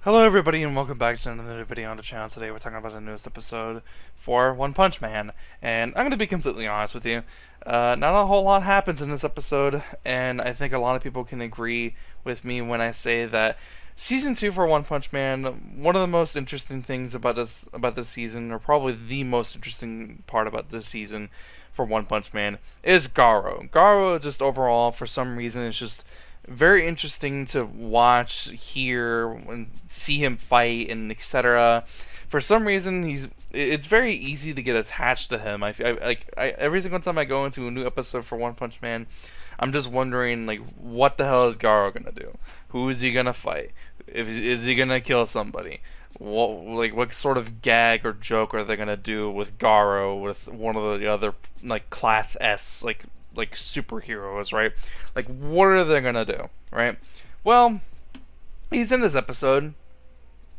Hello everybody and welcome back to another video on the channel. Today we're talking about the newest episode for One Punch Man. And I'm going to be completely honest with you. Not a whole lot happens in this episode, and I think a lot of people can agree with me when I say that Season 2 for One Punch Man, one of the most interesting things about this season, or probably the most interesting part about this season for One Punch Man, is Garo. Garo, just overall, for some reason, is just very interesting to watch, hear, and see him fight, and etc. For some reason, it's very easy to get attached to him. Every single time I go into a new episode for One Punch Man, I'm just wondering, like, what the hell is Garo gonna do? Who is he gonna fight? Is he gonna kill somebody? What sort of gag or joke are they gonna do with Garo, with one of the other, like, Class S, like superheroes, right? Like, what are they gonna do, right? Well, he's in this episode,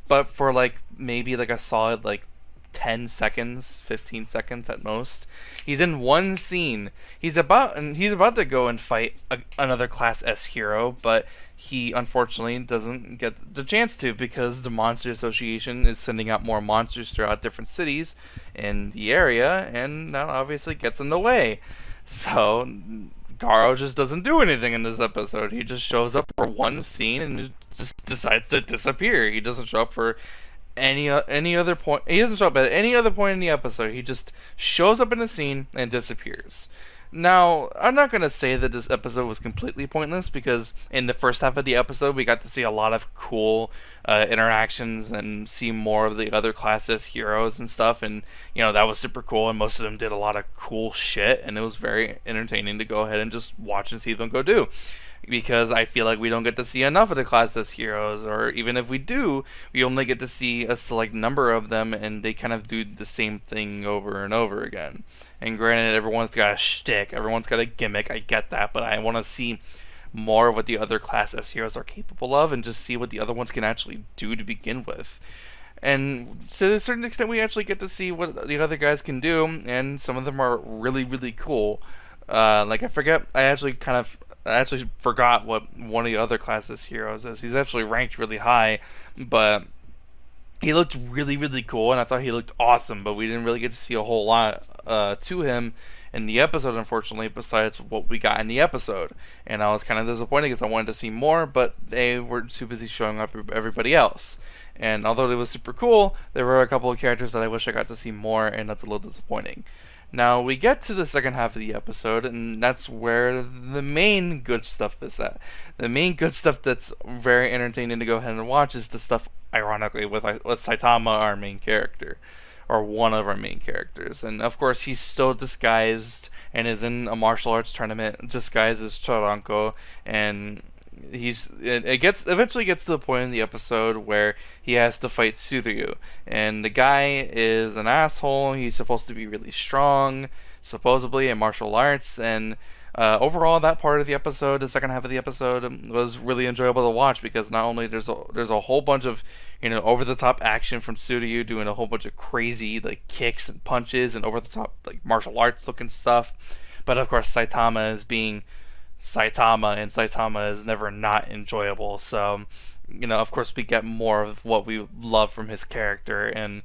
but for like maybe like a solid like 10 seconds, 15 seconds at most. He's in one scene. He's about to go and fight another Class S hero, but he unfortunately doesn't get the chance to because the Monster Association is sending out more monsters throughout different cities in the area, and that obviously gets in the way. So Garo just doesn't do anything in this episode. He just shows up for one scene and just decides to disappear. He doesn't show up for any other point. He doesn't show up at any other point in the episode. He just shows up in a scene and disappears. Now, I'm not going to say that this episode was completely pointless, because in the first half of the episode we got to see a lot of cool interactions and see more of the other Class S heroes and stuff, and that was super cool, and most of them did a lot of cool shit, and it was very entertaining to go ahead and just watch and see them go do. Because I feel like we don't get to see enough of the Class S heroes, or even if we do, we only get to see a select number of them, and they kind of do the same thing over and over again. And granted, everyone's got a shtick, everyone's got a gimmick, I get that, but I want to see more of what the other Class S heroes are capable of, and just see what the other ones can actually do to begin with. And to a certain extent, we actually get to see what the other guys can do, and some of them are really, really cool. Like, I actually forgot what one of the other Class S heroes is. He's actually ranked really high, but he looked really, really cool, and I thought he looked awesome, but we didn't really get to see a whole lot to him in the episode, unfortunately, besides what we got in the episode. And I was kind of disappointed because I wanted to see more, but they were too busy showing up everybody else. And although it was super cool, there were a couple of characters that I wish I got to see more, and that's a little disappointing. Now, we get to the second half of the episode, and that's where the main good stuff is at. The main good stuff that's very entertaining to go ahead and watch is the stuff, ironically, with Saitama, our main character, or one of our main characters. And, of course, he's still disguised and is in a martial arts tournament disguised as Charanko, and it eventually gets to the point in the episode where he has to fight Suryu, and the guy is an asshole. He's supposed to be really strong, supposedly, in martial arts, and overall, that part of the episode, the second half of the episode, was really enjoyable to watch, because not only there's a whole bunch of over the top action from Suryu doing a whole bunch of crazy like kicks and punches and over the top like martial arts looking stuff, but of course Saitama is being Saitama, and Saitama is never not enjoyable. So, of course, we get more of what we love from his character, and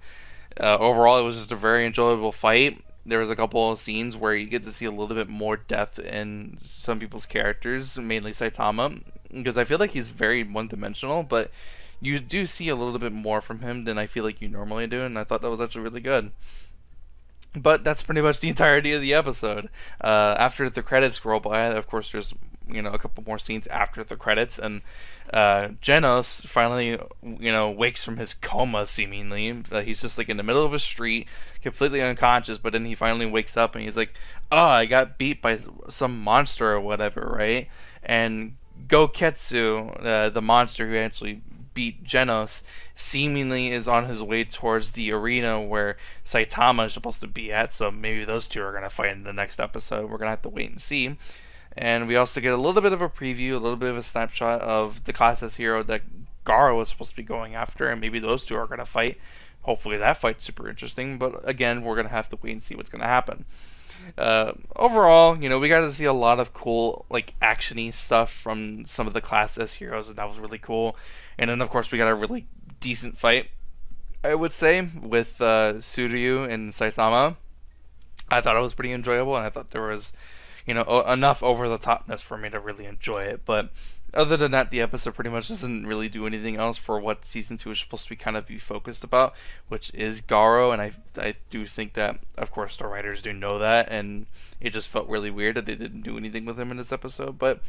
overall, it was just a very enjoyable fight. There was a couple of scenes where you get to see a little bit more depth in some people's characters, mainly Saitama, because I feel like he's very one-dimensional, but you do see a little bit more from him than I feel like you normally do, and I thought that was actually really good. But that's pretty much the entirety of the episode. After the credits roll by, of course, there's a couple more scenes after the credits, and Genos finally wakes from his coma. Seemingly, he's just like in the middle of a street, completely unconscious. But then he finally wakes up, and he's like, "Oh, I got beat by some monster or whatever, right?" And Goketsu, the monster who actually beat Genos, seemingly is on his way towards the arena where Saitama is supposed to be at, so maybe those two are going to fight in the next episode. We're going to have to wait and see. And we also get a little bit of a preview, a little bit of a snapshot of the Class S hero that Garo was supposed to be going after, and maybe those two are going to fight. Hopefully that fight's super interesting, but again, we're going to have to wait and see what's going to happen. Overall, we got to see a lot of cool, like, actiony stuff from some of the Class S heroes, and that was really cool. And then, of course, we got a really decent fight, I would say, with Suryu and Saitama. I thought it was pretty enjoyable, and I thought there was, enough over the topness for me to really enjoy it. But other than that, the episode pretty much doesn't really do anything else for what season two is supposed to be kind of be focused about, which is Garo. And I do think that, of course, the writers do know that, and it just felt really weird that they didn't do anything with him in this episode. But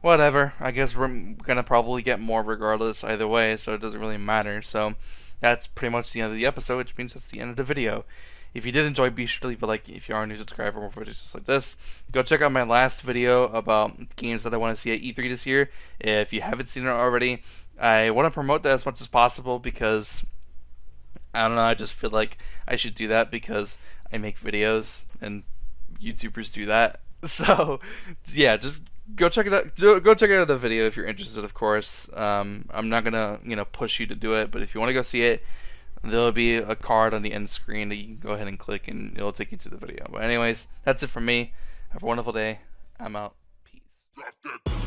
whatever, I guess we're gonna probably get more regardless either way, so it doesn't really matter. So that's pretty much the end of the episode, which means that's the end of the video. If you did enjoy, be sure to leave a like. If you are a new subscriber for more videos just like this, go check out my last video about games that I want to see at E3 this year. If you haven't seen it already, I want to promote that as much as possible because I don't know, I just feel like I should do that because I make videos and YouTubers do that. So, yeah, just go check it out. Go check out the video if you're interested, of course. I'm not gonna push you to do it, but if you want to go see it, there'll be a card on the end screen that you can go ahead and click, and it'll take you to the video. But anyways, that's it from me. Have a wonderful day. I'm out. Peace.